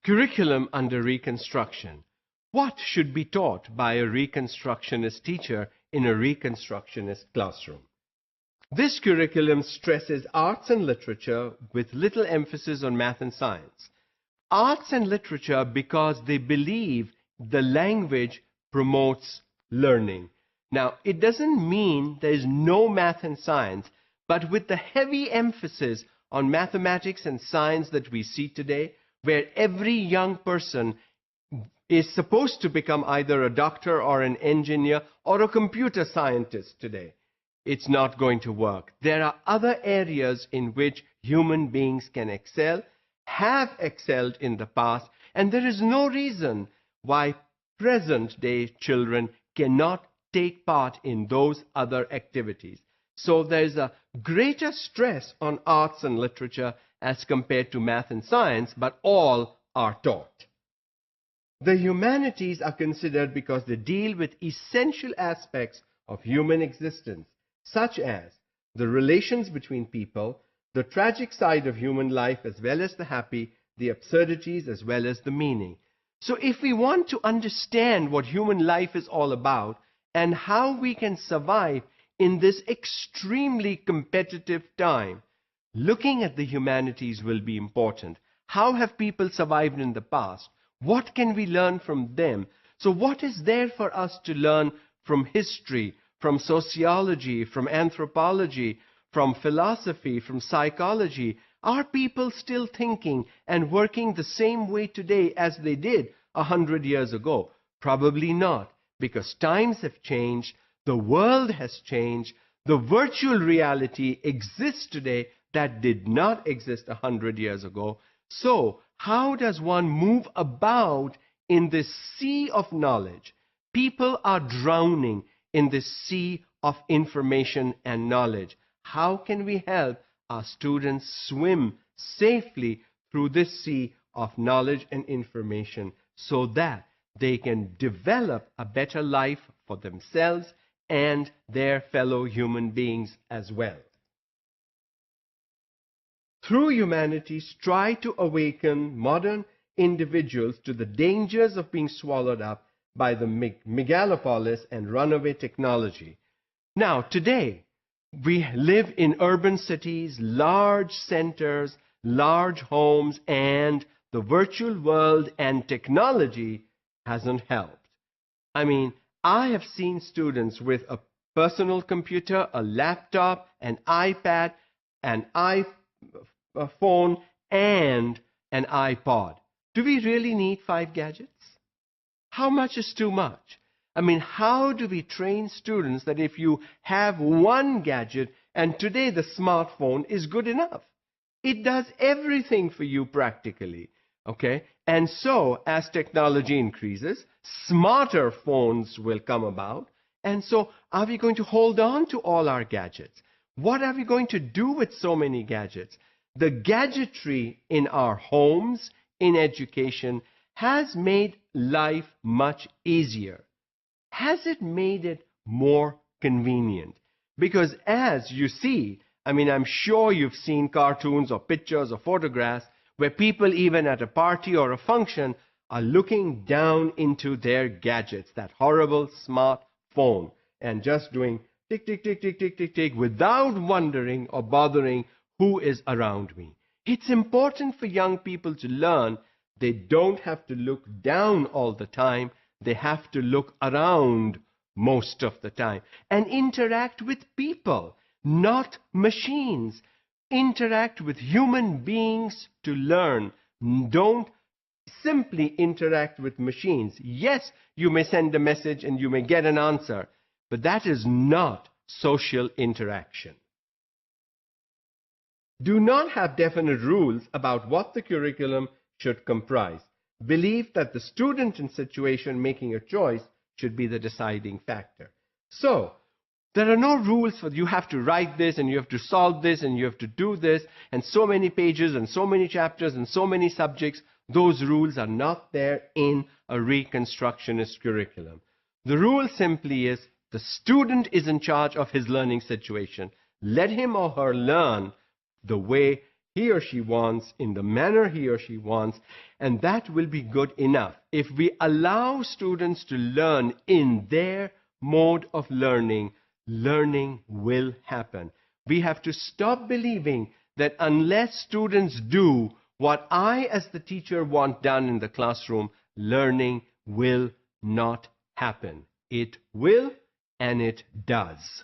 Curriculum under Reconstruction. What should be taught by a Reconstructionist teacher in a Reconstructionist classroom? This curriculum stresses arts and literature with little emphasis on math and science. Arts and literature because they believe the language promotes learning. Now, it doesn't mean there is no math and science, but with the heavy emphasis on mathematics and science that we see today, where every young person is supposed to become either a doctor or an engineer or a computer scientist today, it's not going to work. There are other areas in which human beings can excel, have excelled in the past, and there is no reason why present-day children cannot take part in those other activities. So there's a greater stress on arts and literature as compared to math and science, but all are taught. The humanities are considered because they deal with essential aspects of human existence, such as the relations between people, the tragic side of human life as well as the happy, the absurdities as well as the meaning. So if we want to understand what human life is all about and how we can survive in this extremely competitive time, looking at the humanities will be important. How have people survived in the past? What can we learn from them? So what is there for us to learn from history, from sociology, from anthropology, from philosophy, from psychology? Are people still thinking and working the same way today as they did 100 years ago? Probably not, because times have changed, the world has changed, the virtual reality exists today that did not exist 100 years ago. So, how does one move about in this sea of knowledge? People are drowning in this sea of information and knowledge. How can we help our students swim safely through this sea of knowledge and information so that they can develop a better life for themselves and their fellow human beings as well? Through humanities, try to awaken modern individuals to the dangers of being swallowed up by the megalopolis and runaway technology. Now, today, we live in urban cities, large centers, large homes, and the virtual world and technology hasn't helped. I mean, I have seen students with a personal computer, a laptop, an iPad, an iPhone, and an iPod. Do we really need 5 gadgets? How much is too much? I mean, how do we train students that if you have one gadget, and today the smartphone is good enough? It does everything for you practically, okay? And so, as technology increases, smarter phones will come about. And so, are we going to hold on to all our gadgets? What are we going to do with so many gadgets? The gadgetry in our homes, in education, has made life much easier. Has it made it more convenient? Because as you see, I mean, I'm sure you've seen cartoons or pictures or photographs where people, even at a party or a function, are looking down into their gadgets, that horrible smartphone, and just doing tick, tick, tick, tick, tick, tick, tick, without wondering or bothering who is around me. It's important for young people to learn they don't have to look down all the time. They have to look around most of the time and interact with people, not machines. Interact with human beings to learn. Don't simply interact with machines. Yes, you may send a message and you may get an answer, but that is not social interaction. Do not have definite rules about what the curriculum should comprise. Believe that the student in situation making a choice should be the deciding factor. So, there are no rules for you have to write this and you have to solve this and you have to do this and so many pages and so many chapters and so many subjects. Those rules are not there in a Reconstructionist curriculum. The rule simply is the student is in charge of his learning situation. Let him or her learn the way he or she wants, in the manner he or she wants, and that will be good enough. If we allow students to learn in their mode of learning, learning will happen. We have to stop believing that unless students do what I as the teacher want done in the classroom, learning will not happen. It will, and it does.